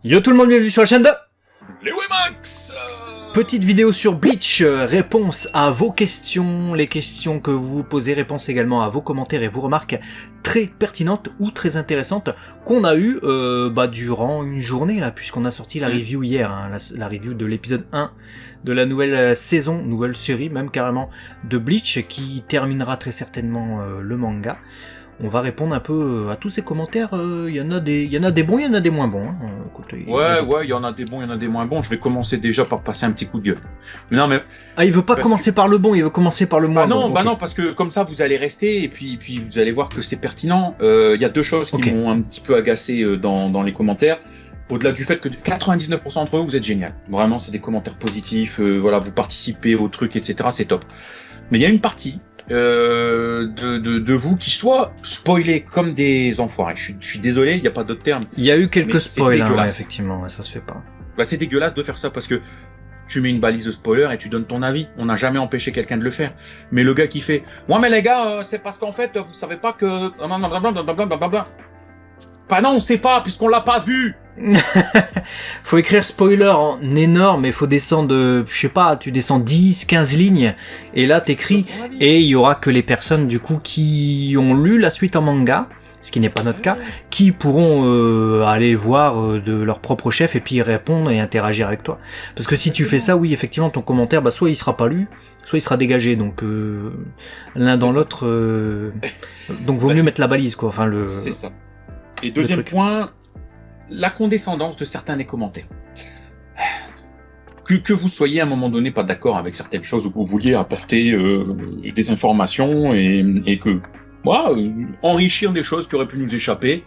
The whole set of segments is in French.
Yo tout le monde, bienvenue sur la chaîne de Les Wemax. Petite vidéo sur Bleach, réponse à vos questions, les questions que vous vous posez, réponse également à vos commentaires et vos remarques très pertinentes ou très intéressantes qu'on a eu durant une journée là, puisqu'on a sorti la review hier, hein, la review de l'épisode 1 de la nouvelle saison, nouvelle série même carrément, de Bleach qui terminera très certainement le manga. On va répondre un peu à tous ces commentaires. Il y en a des bons, il y en a des moins bons. Hein. Écoutez, il y en a des bons, il y en a des moins bons. Je vais commencer déjà par passer un petit coup de gueule. Non, mais il veut pas commencer par le bon, il veut commencer par le moins bon. Non, parce que comme ça vous allez rester et puis vous allez voir que c'est pertinent. Il y a deux choses qui m'ont un petit peu agacé dans les commentaires. Au-delà du fait que 99% d'entre vous êtes génial. Vraiment, c'est des commentaires positifs. Voilà, vous participez au truc, etc. C'est top. Mais il y a une partie de vous qui soit spoilés comme des enfoirés. Je suis désolé, il n'y a pas d'autre terme. Il y a eu quelques spoils, hein, effectivement, ouais, ça se fait pas. Bah, c'est dégueulasse de faire ça parce que tu mets une balise de spoiler et tu donnes ton avis. On n'a jamais empêché quelqu'un de le faire. Mais le gars qui fait « Ouais mais les gars, c'est parce qu'en fait, vous savez pas que... » Bah non, on sait pas puisqu'on l'a pas vu. Faut écrire spoiler en énorme et faut descendre, je sais pas, tu descends 10, 15 lignes et là t'écris et il y aura que les personnes du coup qui ont lu la suite en manga, ce qui n'est pas notre cas, qui pourront aller voir de leur propre chef et puis répondre et interagir avec toi. Parce que si tu fais ça, oui, effectivement, ton commentaire, bah soit il sera pas lu, soit il sera dégagé, donc l'un dans l'autre, donc vaut mieux mettre la balise, quoi. Enfin, c'est ça. Et deuxième point, la condescendance de certains des commentaires. Que vous soyez à un moment donné pas d'accord avec certaines choses ou que vous vouliez apporter des informations et que enrichir des choses qui auraient pu nous échapper,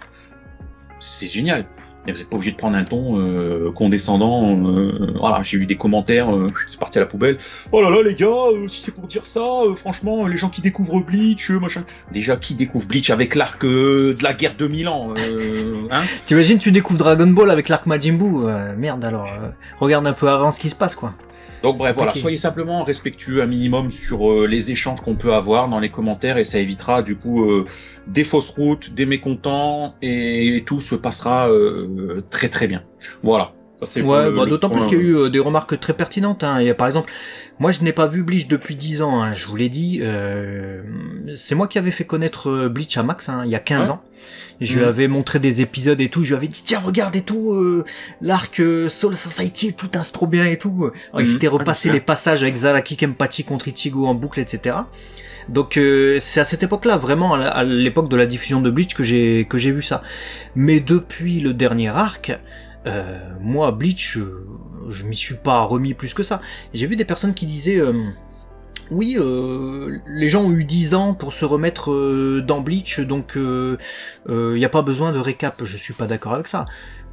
c'est génial. Mais vous n'êtes pas obligé de prendre un ton condescendant. Voilà, j'ai eu des commentaires, c'est parti à la poubelle. Oh là là les gars, si c'est pour dire ça, franchement, les gens qui découvrent Bleach, machin. Déjà, qui découvre Bleach avec l'arc de la guerre de 1000 ans, hein? T'imagines, tu découvres Dragon Ball avec l'arc Majin Buu, merde alors, regarde un peu avant ce qui se passe, quoi. Donc bref, voilà, soyez simplement respectueux un minimum sur les échanges qu'on peut avoir dans les commentaires et ça évitera du coup des fausses routes, des mécontents et tout se passera très très bien. Voilà. Ça, c'est d'autant plus qu'il y a eu des remarques très pertinentes. Hein. Il y a, par exemple, moi je n'ai pas vu Bleach depuis 10 ans, hein, je vous l'ai dit. C'est moi qui avais fait connaître Bleach à Max, hein, il y a 15 ans. Je lui avais montré des épisodes et tout, je lui avais dit tiens regarde et tout, l'arc Soul Society, tout un trop bien et tout. Alors, il s'était repassé les passages avec Zaraki Kenpachi contre Ichigo en boucle, etc. Donc c'est à cette époque-là, vraiment à l'époque de la diffusion de Bleach que j'ai vu ça. Mais depuis le dernier arc, moi Bleach, je m'y suis pas remis plus que ça. J'ai vu des personnes qui disaient oui, les gens ont eu 10 ans pour se remettre dans Bleach, donc y a pas besoin de récap. Je suis pas d'accord avec ça.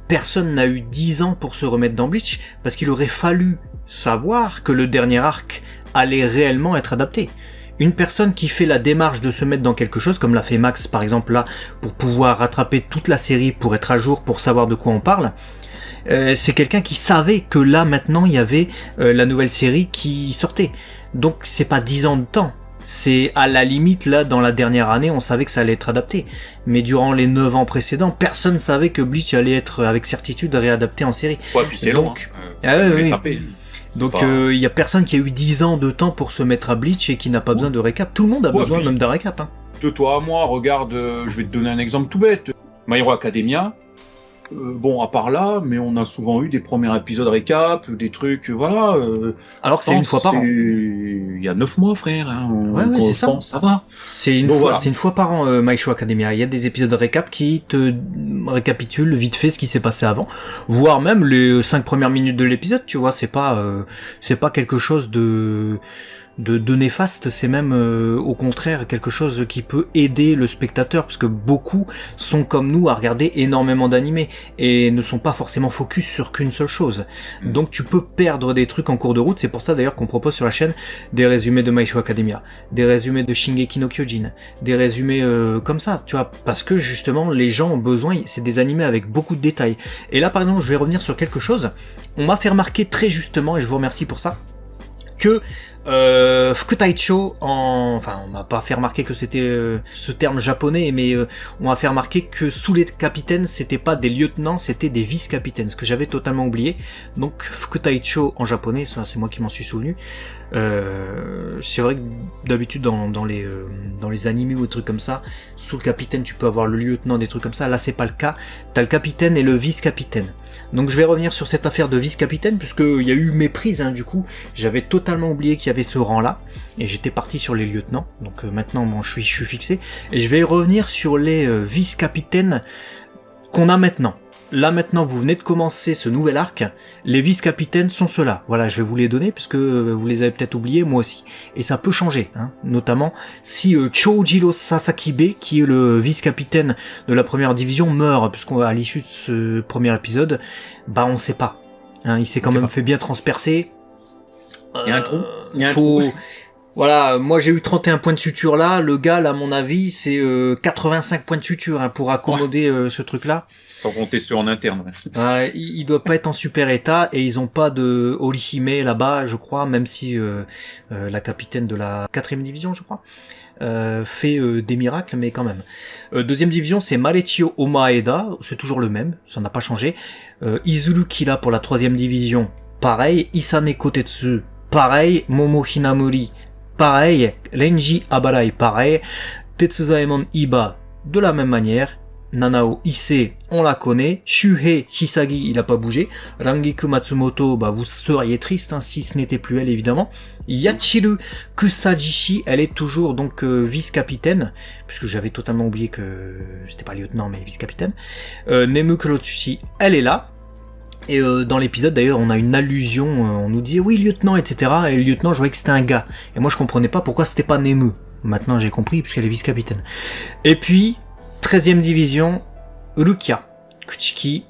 Personne n'a eu 10 ans pour se remettre dans Bleach, parce qu'il aurait fallu savoir que le dernier arc allait réellement être adapté. Une personne qui fait la démarche de se mettre dans quelque chose, comme l'a fait Max par exemple là, pour pouvoir rattraper toute la série, pour être à jour, pour savoir de quoi on parle, c'est quelqu'un qui savait que là maintenant il y avait la nouvelle série qui sortait. Donc c'est pas 10 ans de temps, c'est à la limite là dans la dernière année on savait que ça allait être adapté. Mais durant les 9 ans précédents, personne savait que Bleach allait être avec certitude réadapté en série. Ouais, puis c'est long. Donc y a personne qui a eu 10 ans de temps pour se mettre à Bleach et qui n'a pas besoin de récap. Tout le monde a besoin même d'un récap. Hein. De toi à moi, regarde, je vais te donner un exemple tout bête. My Hero Academia. Bon, à part là, mais on a souvent eu des premiers épisodes récap, des trucs, voilà. Alors que c'est une fois par an. Il y a 9 mois, frère. Hein, c'est ça. Ça va. C'est une fois par an, My Hero Academia. Il y a des épisodes récap qui te récapitulent vite fait ce qui s'est passé avant, voire même les 5 premières minutes de l'épisode. Tu vois, c'est pas quelque chose de néfaste, c'est même au contraire quelque chose qui peut aider le spectateur, parce que beaucoup sont comme nous à regarder énormément d'animés et ne sont pas forcément focus sur qu'une seule chose. Donc tu peux perdre des trucs en cours de route. C'est pour ça d'ailleurs qu'on propose sur la chaîne des résumés de My Hero Academia, des résumés de Shingeki no Kyojin, des résumés comme ça, tu vois, parce que justement les gens ont besoin, c'est des animés avec beaucoup de détails. Et là par exemple je vais revenir sur quelque chose, on m'a fait remarquer très justement, et je vous remercie pour ça, que Fukutaicho, enfin on m'a pas fait remarquer que c'était ce terme japonais, mais on m'a fait remarquer que sous les capitaines c'était pas des lieutenants, c'était des vice-capitaines, ce que j'avais totalement oublié. Donc Fukutaicho en japonais, ça c'est moi qui m'en suis souvenu. C'est vrai que d'habitude dans les animés ou des trucs comme ça, sous le capitaine tu peux avoir le lieutenant, des trucs comme ça. Là c'est pas le cas, t'as le capitaine et le vice-capitaine. Donc je vais revenir sur cette affaire de vice-capitaine, puisque il y a eu méprise, hein, du coup j'avais totalement oublié qu'il y avait ce rang là, et j'étais parti sur les lieutenants. Donc maintenant bon, je suis fixé, et je vais revenir sur les vice-capitaines qu'on a maintenant. Là maintenant vous venez de commencer ce nouvel arc, les vice-capitaines sont ceux-là. Voilà, je vais vous les donner puisque vous les avez peut-être oubliés, moi aussi. Et ça peut changer, hein. Notamment si Chojiro Sasakibe, qui est le vice-capitaine de la première division, meurt, puisqu'à l'issue de ce premier épisode, bah on sait pas. Hein, il s'est quand même fait bien transpercer. Il y a un trou. Il y a un trou. Voilà, moi j'ai eu 31 points de suture là, le gars là, à mon avis, c'est 85 points de suture, hein, pour accommoder ce truc-là. Sans compter ceux en interne. Il doit pas être en super état, et ils ont pas de Orihime là-bas, je crois, même si la capitaine de la 4ème division, je crois, fait des miracles, mais quand même. Deuxième division, c'est Malechio Omaeda, c'est toujours le même, ça n'a pas changé. Izuru Kira pour la 3ème division, pareil. Isane Kotetsu, pareil. Momo Hinamuri, pareil. Renji Abarai, pareil. Tetsuzaemon Iba, de la même manière. Nanao Ise, on la connaît. Shuhei Hisagi, il a pas bougé. Rangiku Matsumoto, bah vous seriez triste, hein, si ce n'était plus elle, évidemment. Yachiru Kusajishi, elle est toujours donc vice-capitaine, puisque j'avais totalement oublié que c'était pas lieutenant mais vice-capitaine. Nemu Kurotsuchi, elle est là. Et dans l'épisode d'ailleurs on a une allusion, on nous dit oui lieutenant, etc. Et le lieutenant, je voyais que c'était un gars. Et moi je comprenais pas pourquoi c'était pas Nemu. Maintenant j'ai compris, puisqu'elle est vice-capitaine. Et puis 13ème division, Rukia Kuchiki.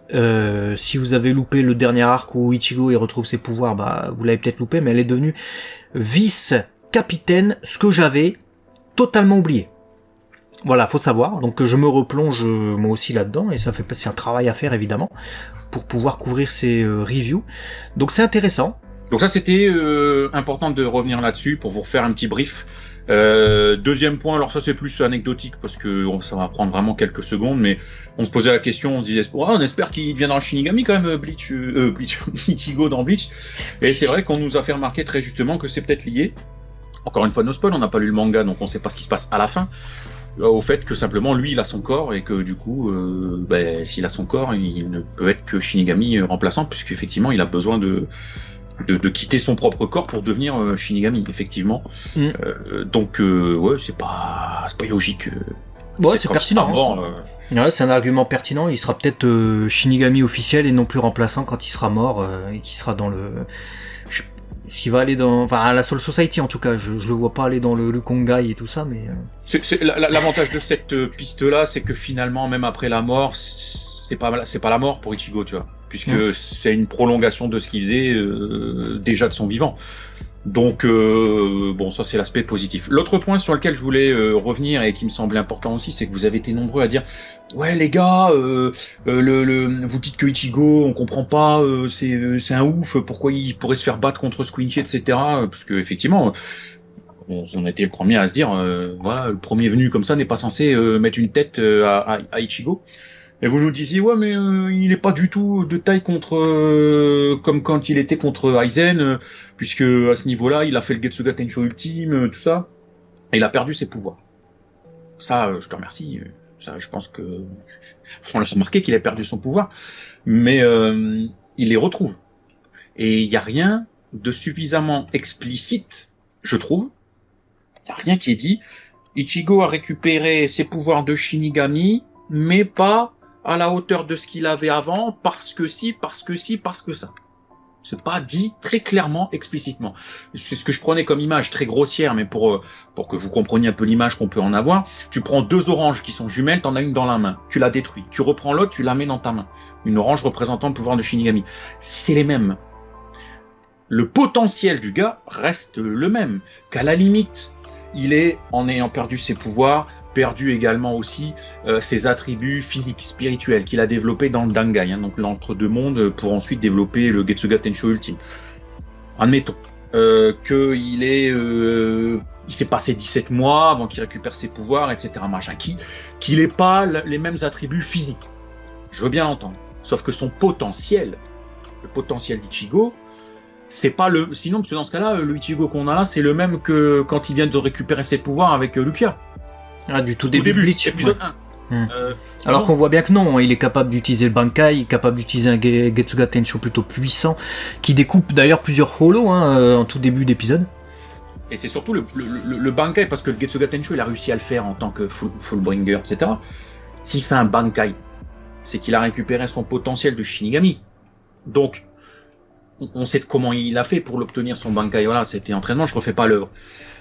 Si vous avez loupé le dernier arc où Ichigo il retrouve ses pouvoirs, bah vous l'avez peut-être loupé, mais elle est devenue vice-capitaine, ce que j'avais totalement oublié. Voilà, faut savoir. Donc je me replonge moi aussi là-dedans, et c'est un travail à faire évidemment pour pouvoir couvrir ces reviews. Donc c'est intéressant. Donc ça c'était important de revenir là-dessus pour vous refaire un petit brief. Deuxième point, alors ça c'est plus anecdotique parce que ça va prendre vraiment quelques secondes, mais on se posait la question, on se disait on espère qu'il deviendra Shinigami quand même, Ichigo dans Bleach. Et c'est vrai qu'on nous a fait remarquer très justement que c'est peut-être lié, encore une fois no spoil, on n'a pas lu le manga donc on sait pas ce qui se passe à la fin, au fait que simplement lui il a son corps et que du coup s'il a son corps il ne peut être que Shinigami remplaçant, puisque effectivement il a besoin de quitter son propre corps pour devenir Shinigami, effectivement. Donc ouais, c'est pas illogique. Ouais, c'est pertinent. Ouais, c'est un argument pertinent. Il sera peut-être Shinigami officiel et non plus remplaçant quand il sera mort, et qui sera dans le. Ce qui va aller dans, enfin, à la Soul Society en tout cas. Je le vois pas aller dans le Kongai et tout ça, mais. L'avantage de cette piste-là, c'est que finalement, même après la mort, c'est pas la mort pour Ichigo, tu vois. Puisque c'est une prolongation de ce qu'il faisait déjà de son vivant. Donc bon, ça c'est l'aspect positif. L'autre point sur lequel je voulais revenir et qui me semblait important aussi, c'est que vous avez été nombreux à dire ouais les gars, vous dites que Ichigo on comprend pas, c'est un ouf, pourquoi il pourrait se faire battre contre Squincy, etc. Parce que effectivement on était le premier à se dire voilà, le premier venu comme ça n'est pas censé mettre une tête à Ichigo. Et vous nous disiez ouais mais il est pas du tout de taille contre comme quand il était contre Aizen, puisque à ce niveau-là il a fait le Getsuga Tensho ultime, tout ça, et il a perdu ses pouvoirs. Ça je te remercie, ça je pense que on l'a remarqué qu'il a perdu son pouvoir, mais il les retrouve. Et il y a rien de suffisamment explicite, je trouve. Il y a rien qui est dit Ichigo a récupéré ses pouvoirs de Shinigami, mais pas à la hauteur de ce qu'il avait avant, parce que ça. C'est pas dit très clairement, explicitement. C'est ce que je prenais comme image très grossière, mais pour que vous compreniez un peu l'image qu'on peut en avoir. Tu prends deux oranges qui sont jumelles, t'en as une dans la main, tu la détruis. Tu reprends l'autre, tu la mets dans ta main. Une orange représentant le pouvoir de Shinigami. Si c'est les mêmes, le potentiel du gars reste le même. Qu'à la limite, il est, en ayant perdu ses pouvoirs, perdu également aussi ses attributs physiques, spirituels qu'il a développés dans le Dangai, donc l'entre-deux mondes, pour ensuite développer le Getsuga Tensho ultime. Admettons. qu'il est, il s'est passé 17 mois avant qu'il récupère ses pouvoirs, etc. Machin, qu'il n'ait pas les mêmes attributs physiques. Je veux bien l'entendre. Sauf que son potentiel, le potentiel d'Ichigo, c'est pas le. Sinon, parce que dans ce cas-là, le Ichigo qu'on a là, c'est le même que quand il vient de récupérer ses pouvoirs avec Lucia. Ah, du tout début de Bleach. Épisode 1. Alors qu'on voit bien que non, il est capable d'utiliser le Bankai, il est capable d'utiliser un Getsuga Tensho plutôt puissant, qui découpe d'ailleurs plusieurs holos en tout début d'épisode. Et c'est surtout le Bankai, parce que le Getsuga Tensho, il a réussi à le faire en tant que Fullbringer, etc. S'il fait un Bankai, c'est qu'il a récupéré son potentiel de Shinigami. Donc, on sait comment il a fait pour l'obtenir, son Bankai. Voilà, c'était entraînement, je refais pas l'œuvre.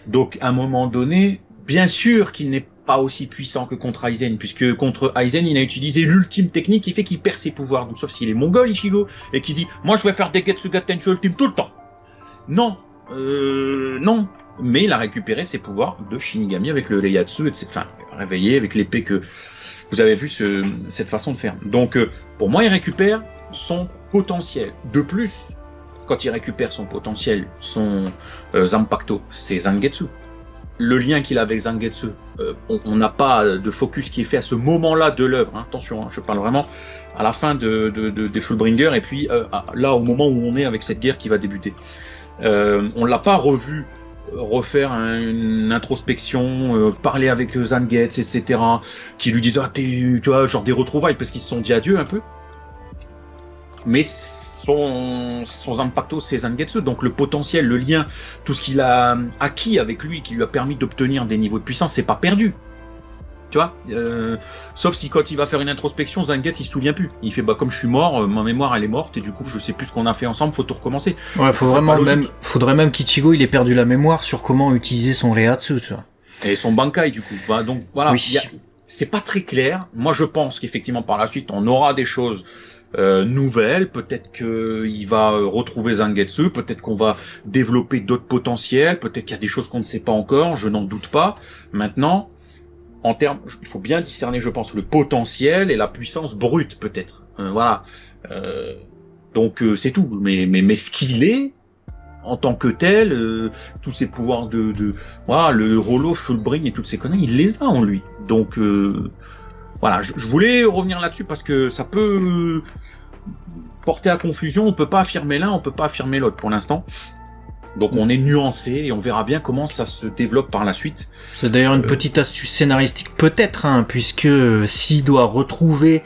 Donc, à un moment donné, bien sûr qu'il n'est pas aussi puissant que contre Aizen, puisque contre Aizen, il a utilisé l'ultime technique qui fait qu'il perd ses pouvoirs. Donc, sauf s'il est mongol, Ichigo, et qui dit « Moi, je vais faire des Getsuga Tensho ultime tout le temps ». Non. Non. Mais il a récupéré ses pouvoirs de Shinigami avec le Ieyasu, etc. Enfin, réveillé avec l'épée que vous avez vu cette façon de faire. Donc, pour moi, il récupère son potentiel. De plus, quand il récupère son potentiel, son Zanpakuto, c'est Zangetsu. Le lien qu'il a avec Zangetsu, on n'a pas de focus qui est fait à ce moment-là de l'œuvre. Hein. Attention, hein, je parle vraiment à la fin des Fullbringer et puis là, au moment où on est avec cette guerre qui va débuter. On l'a pas revu refaire une introspection, parler avec Zangetsu, etc., qui lui disent tu vois, genre des retrouvailles parce qu'ils se sont dit adieu un peu. Mais son Zanpakuto, c'est Zangetsu, donc le potentiel, le lien, tout ce qu'il a acquis avec lui, qui lui a permis d'obtenir des niveaux de puissance, c'est pas perdu. Tu vois, sauf si quand il va faire une introspection, Zangetsu il se souvient plus. Il fait comme je suis mort, ma mémoire elle est morte et du coup je sais plus ce qu'on a fait ensemble, faut tout recommencer. Ouais, faudrait même qu'Ichigo il ait perdu la mémoire sur comment utiliser son Reiatsu, tu vois. Et son Bankai du coup. Donc voilà, oui. C'est pas très clair. Moi je pense qu'effectivement par la suite on aura des choses nouvelles. Peut-être qu'il va retrouver Zangetsu, peut-être qu'on va développer d'autres potentiels, peut-être qu'il y a des choses qu'on ne sait pas encore. Je n'en doute pas. Maintenant. En termes, il faut bien discerner, je pense, le potentiel et la puissance brute, peut-être. Voilà. Donc c'est tout. Mais ce qu'il est en tant que tel, tous ses pouvoirs voilà, le Rolo, Fullbring et toutes ces conneries, il les a en lui. Donc voilà, je voulais revenir là-dessus parce que ça peut porter à confusion. On peut pas affirmer l'un, on peut pas affirmer l'autre pour l'instant. Donc on est nuancé et on verra bien comment ça se développe par la suite. C'est d'ailleurs une petite astuce scénaristique peut-être, puisque s'il doit retrouver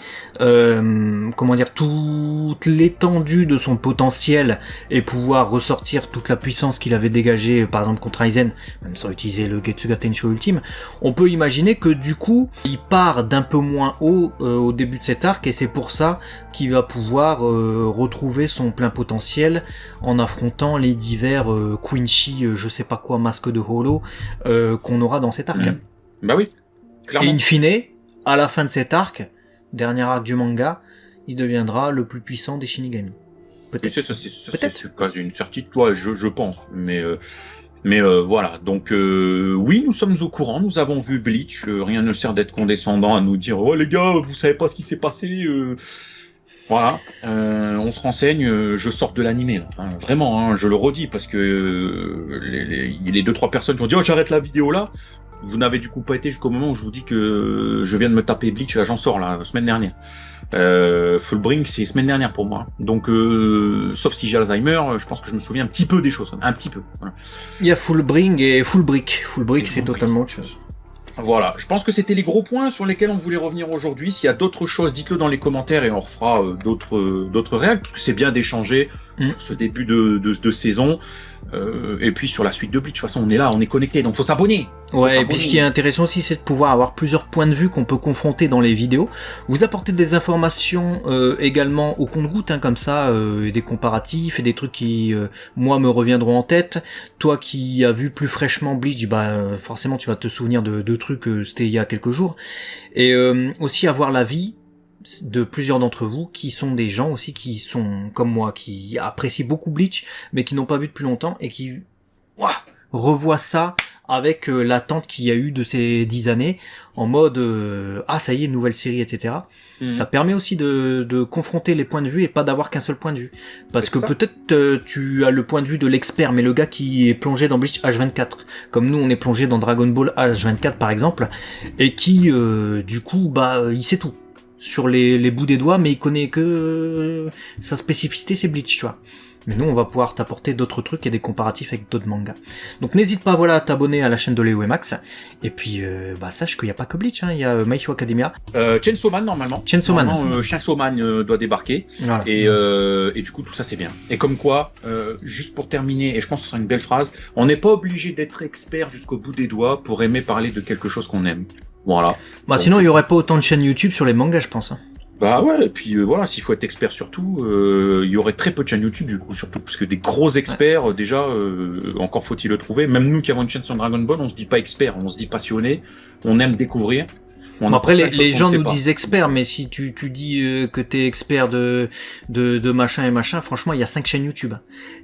toute l'étendue de son potentiel et pouvoir ressortir toute la puissance qu'il avait dégagée, par exemple contre Aizen, même sans utiliser le Getsuga Tensho ultime, on peut imaginer que du coup, il part d'un peu moins haut au début de cet arc et c'est pour ça qu'il va pouvoir retrouver son plein potentiel en affrontant les divers Quincy, je sais pas quoi, masque de Holo qu'on aura dans cet arc. Bah oui, clairement. Et in fine, à la fin de cet arc, dernier arc du manga, il deviendra le plus puissant des Shinigami. Peut-être. C'est quasi une certitude, toi, je pense. Mais voilà. Donc oui, nous sommes au courant. Nous avons vu Bleach. Rien ne sert d'être condescendant à nous dire oh les gars, vous savez pas ce qui s'est passé. Voilà. On se renseigne. Je sors de l'animé. Hein, vraiment, je le redis parce que les 2-3 personnes qui ont dit oh j'arrête la vidéo là. Vous n'avez du coup pas été jusqu'au moment où je vous dis que je viens de me taper Bleach, là j'en sors la semaine dernière. Fullbring c'est semaine dernière pour moi. Donc sauf si j'ai Alzheimer, je pense que je me souviens un petit peu des choses, un petit peu. Voilà. Il y a Fullbring et Fullbrick. Fullbrick c'est totalement autre chose. Voilà, je pense que c'était les gros points sur lesquels on voulait revenir aujourd'hui. S'il y a d'autres choses, dites-le dans les commentaires et on refera d'autres règles, parce que c'est bien d'échanger sur ce début de saison. Et puis sur la suite de Bleach, de toute façon on est là, on est connecté, donc faut s'abonner. Ouais, et puis ce qui est intéressant aussi, c'est de pouvoir avoir plusieurs points de vue qu'on peut confronter dans les vidéos. Vous apportez des informations également au compte-gouttes, comme ça, des comparatifs et des trucs qui, moi, me reviendront en tête. Toi qui as vu plus fraîchement Bleach, forcément tu vas te souvenir de trucs, c'était il y a quelques jours. Et aussi avoir l'avis de plusieurs d'entre vous qui sont des gens aussi qui sont comme moi, qui apprécient beaucoup Bleach mais qui n'ont pas vu depuis longtemps et qui revoient ça avec l'attente qu'il y a eu de ces 10 années en mode ça y est, nouvelle série, etc. Ça permet aussi de confronter les points de vue et pas d'avoir qu'un seul point de vue. Parce que peut-être tu as le point de vue de l'expert, mais le gars qui est plongé dans Bleach H24, comme nous on est plongé dans Dragon Ball H24 par exemple, et qui du coup il sait tout sur les bouts des doigts, mais il connaît que sa spécificité c'est Bleach, tu vois. Mais nous, on va pouvoir t'apporter d'autres trucs et des comparatifs avec d'autres mangas. Donc n'hésite pas à t'abonner à la chaîne de Léo et Max. Et puis, sache qu'il n'y a pas que Bleach, hein. Il y a My Hero Academia. Chainsaw Man, normalement. Chainsaw Man. Chainsaw Man doit débarquer. Voilà. Et du coup, tout ça, c'est bien. Et comme quoi, juste pour terminer, et je pense que ce sera une belle phrase, on n'est pas obligé d'être expert jusqu'au bout des doigts pour aimer parler de quelque chose qu'on aime. Voilà. Sinon, il n'y aurait pas autant de chaînes YouTube sur les mangas, je pense. Bah ouais, et puis voilà, s'il faut être expert surtout, il y aurait très peu de chaînes YouTube du coup, surtout parce que des gros experts, déjà, encore faut-il le trouver. Même nous qui avons une chaîne sur Dragon Ball, on se dit pas expert, on se dit passionné, on aime découvrir. Après, les gens nous disent experts, mais si tu dis que t'es expert de machin et machin, franchement, il y a 5 chaînes YouTube.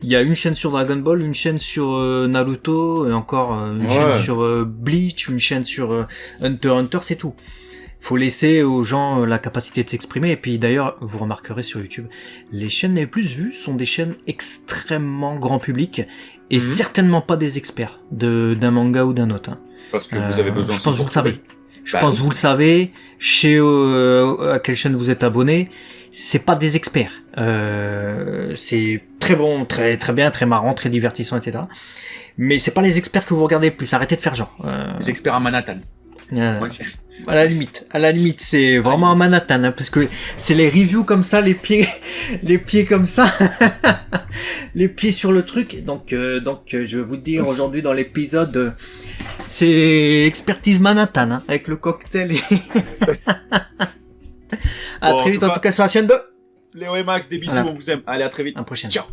Il y a une chaîne sur Dragon Ball, une chaîne sur Naruto, et encore une chaîne sur Bleach, une chaîne sur Hunter x Hunter, c'est tout. Faut laisser aux gens la capacité de s'exprimer. Et puis d'ailleurs, vous remarquerez sur YouTube, les chaînes les plus vues sont des chaînes extrêmement grand public et certainement pas des experts d'un manga ou d'un autre. Parce que vous avez besoin. Je pense que vous le savez. Je pense que vous le savez. Chez à quelle chaîne vous êtes abonné, c'est pas des experts. C'est très bon, très très bien, très marrant, très divertissant, etc. Mais c'est pas les experts que vous regardez le plus. Arrêtez de faire genre. Les experts à Manhattan. À la limite, c'est vraiment à Manhattan, hein, parce que c'est les reviews comme ça, les pieds comme ça, les pieds sur le truc. Donc, je vais vous dire aujourd'hui dans l'épisode, c'est expertise Manhattan, hein, avec le cocktail. À très vite, en tout cas sur la chaîne 2. Léo et Max, des bisous, on vous aime. Allez, à très vite. À la prochaine. Ciao.